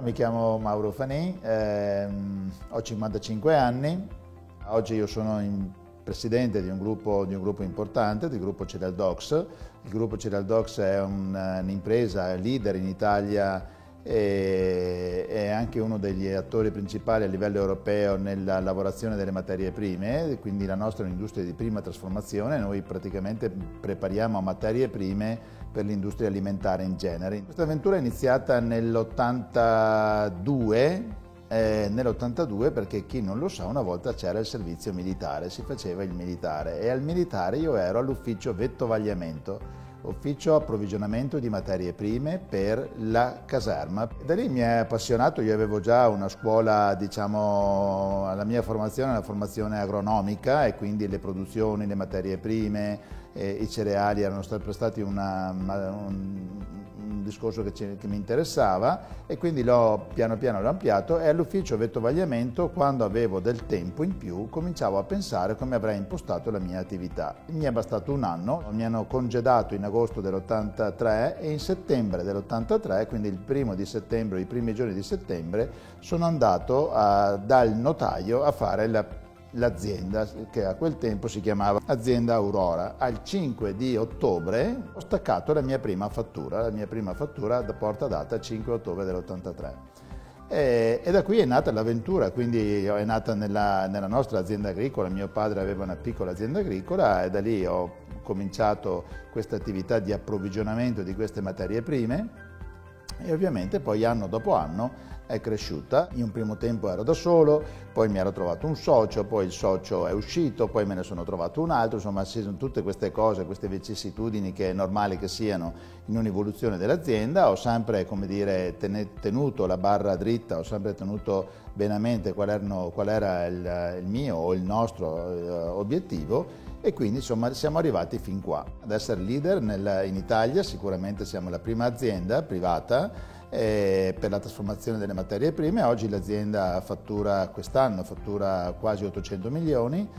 Mi chiamo Mauro Fanin, ho 55 anni, oggi io sono presidente di un gruppo importante, del gruppo Ceraldox. Il gruppo Ceraldox è un'impresa leader in Italia e è anche uno degli attori principali a livello europeo nella lavorazione delle materie prime, quindi la nostra è un'industria di prima trasformazione, noi praticamente prepariamo materie prime per l'industria alimentare in genere. Questa avventura è iniziata nell'82 perché chi non lo sa, una volta c'era il servizio militare, si faceva il militare e al militare io ero all'ufficio vettovagliamento, ufficio approvvigionamento di materie prime per la caserma. Da lì mi è appassionato, io avevo già una scuola, diciamo, la mia formazione è una formazione agronomica e quindi le produzioni, le materie prime, i cereali erano stati un discorso che mi interessava e quindi piano piano l'ho ampliato e all'ufficio vettovagliamento, quando avevo del tempo in più, cominciavo a pensare come avrei impostato la mia attività. Mi è bastato un anno, mi hanno congedato in agosto dell'83 e in settembre dell'83, quindi il primo di settembre, i primi giorni di settembre, sono andato dal notaio a fare l'azienda che a quel tempo si chiamava Azienda Aurora. Al 5 di ottobre ho staccato la mia prima fattura da porta data 5 ottobre dell'83 e da qui è nata l'avventura, quindi è nata nella nostra azienda agricola. Mio padre aveva una piccola azienda agricola e da lì ho cominciato questa attività di approvvigionamento di queste materie prime e ovviamente poi anno dopo anno è cresciuta. In un primo tempo ero da solo, poi mi ero trovato un socio, poi il socio è uscito, poi me ne sono trovato un altro, insomma ci sono tutte queste cose, queste vicissitudini che è normale che siano in un'evoluzione dell'azienda. Ho sempre, come dire, tenuto la barra dritta, ho sempre tenuto bene a mente qual era il mio o il nostro obiettivo e quindi insomma siamo arrivati fin qua. Ad essere leader in Italia sicuramente siamo la prima azienda privata per la trasformazione delle materie prime. Oggi l'azienda quest'anno fattura quasi 800 milioni,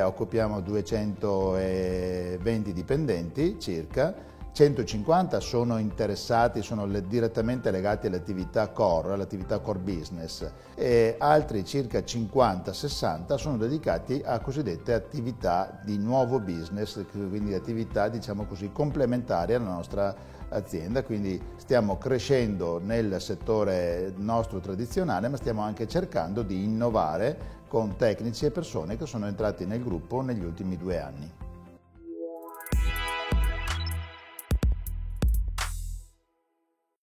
occupiamo 220 dipendenti circa, 150 sono interessati, sono direttamente legati all'attività core business e altri circa 50-60 sono dedicati a cosiddette attività di nuovo business, quindi attività diciamo così complementari alla nostra azienda. Quindi stiamo crescendo nel settore nostro tradizionale, ma stiamo anche cercando di innovare con tecnici e persone che sono entrati nel gruppo negli ultimi 2 anni.